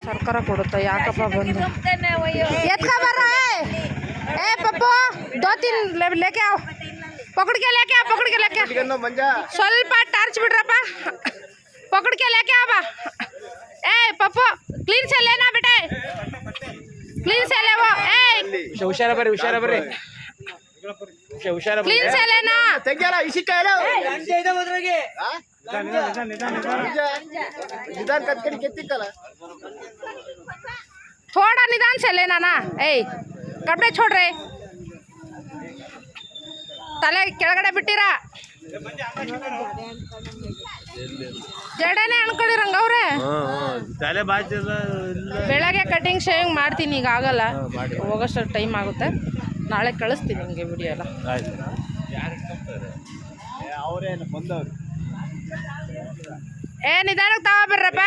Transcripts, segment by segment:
ಸರ್ಕಾರ ಕೊಡುತ್ತಾ ಯಾಕಪ್ಪ ಬಂದು ಎತ್ಕೊ ಬರ ए पप्पू 2-3 लेके आओ पकड़ के लेके ಸ್ವಲ್ಪ ಟಾರ್ಚ್ ಬಿಡ್ರಪ್ಪ पकड़ के लेके आओ बा ए पप्पू क्लीन से लेना बेटे क्लीन से ले वो ए ಹುಷಾರ ಬರ್ರಿ क्लीन से लेना ತೆಗಿಯಲ್ಲ ಇಸಿಕಾಯಲ್ಲ ನಿಧಾನ ಕತ್ಕಡಿ ಕೆತ್ತಿಕ್ಕಲ್ಲ थोड़ा निदान से लेना ना ए कपड़े छोड़ रहे तले ಕೆಳಗಡೆ ಬಿಟ್ಟಿರಾ ಜಡೆನೇ ಅನ್ಕೊಂಡಿರಂಗ ಅವ್ರೆ ತಲೆ ಬಾಚಿಲ್ಲ ಬೆಳಗ್ಗೆ ಕಟಿಂಗ್ ಶೇವಿಂಗ್ ಮಾಡ್ತೀನಿ ಈಗ ಆಗಲ್ಲ ಹೋಗೋಷ್ಟು ಟೈಮ್ ಆಗುತ್ತೆ ನಾಳೆ ಕಳಿಸ್ತೀನಿ ನಿಮಗೆ ವಿಡಿಯೋ ಎಲ್ಲ ಅವರೇನು ಬಂದವರು ಏ ನಿಧಾನಕ್ಕೆ ತಗೋ ಬರ್ರಪ್ಪ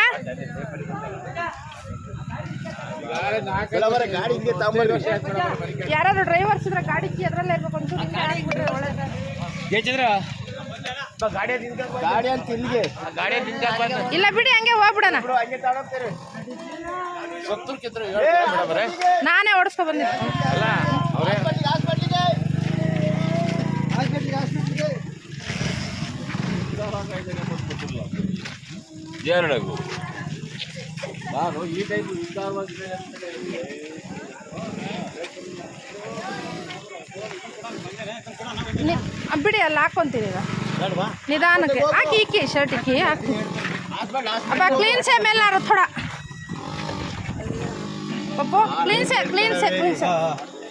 ಗಾಡಿ ಹಿಂಗೆ ತಗೊಂಡ್ಬರ್ರಿ ಯಾರಾದ್ರು ಡ್ರೈವರ್ಸ್ ಇದ್ರೆ ಗಾಡಿ ಕೀ ಅದರಲ್ಲೇ ಇರ್ಬೇಕು ಒಂಚೂರು ಹಿಂಗೆ ಹಾಕ್ಬಿಟ್ರೆ ಒಳ್ಳೆದು ಗಾಡಿ ಅಂತ ಇಲ್ಲಿಗೆ ಇಲ್ಲ ಬಿಡಿ ಹಂಗೆ ಹೋಗ್ಬಿಡೋಣ ನಾನೇ ಓಡಿಸ್ಕೊ ಬಂದಿದ್ದೆ ನಾನು ಈ ಟೈಪ್ ಬಿಡಿ ಅಲ್ಲಿ ಹಾಕ್ಕೊಂತೀನಿ ಈಗ ನಿಧಾನಕ್ಕೆ ಹಾಕಿ ಇಕ್ಕಿ ಶರ್ಟ್ ಇಕ್ಕಿ ಹಾಕಿ ಅಪ್ಪ ಕ್ಲೀನ್ ಸೆ ಮೇಲಾರು ಥೋಡ ಪಪ್ಪು ಕ್ಲೀನ್ ಸೆ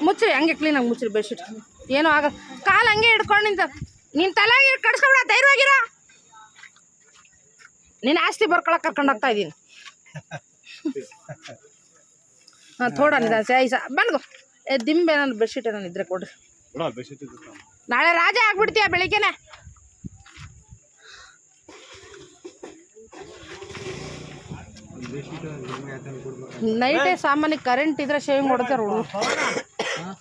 ಮುಚ್ಚ್ರಿ ಹಂಗೆ ಕ್ಲೀನಾಗಿ ಮುಚ್ಚ್ರಿ ಬೆಡ್ಶೀಟ್ ಏನೂ ಆಗ ಕಾಲು ಹಂಗೆ ಹಿಡ್ಕೊಂಡು ನಿಂತ ನೀನು ತಲೆಗೆ ಕಡ್ಸ್ಕೊಬಿಡ ಧೈರ್ಯವಾಗಿರೋ ನೀನು ಆಸ್ತಿ ಬರ್ಕೊಳಕ್ಕೆ ಕರ್ಕೊಂಡು ಹೋಗ್ತಾ ಇದ್ದೀನಿ ಹಾಂ ಥೋಡ ನಿಧಾನ ಐಸ ಬನ್ಗೋ ದಿಂಬೆ ಏನಾದ್ರು ಬೆಡ್ಶೀಟ್ ಏನಾದ್ರು ಇದ್ರೆ ಕೊಡ್ರಿ ನಾಳೆ ರಾಜ ಆಗ್ಬಿಡ್ತೀಯ ಬೆಳಿಗ್ಗೆನೆ ನೈಟೇ ಸಾಮಾನ್ಯ ಕರೆಂಟ್ ಇದ್ರೆ ಶೇವಿಂಗ್ ಹೊಡ್ತಾರೆ ಹುಡುಗರು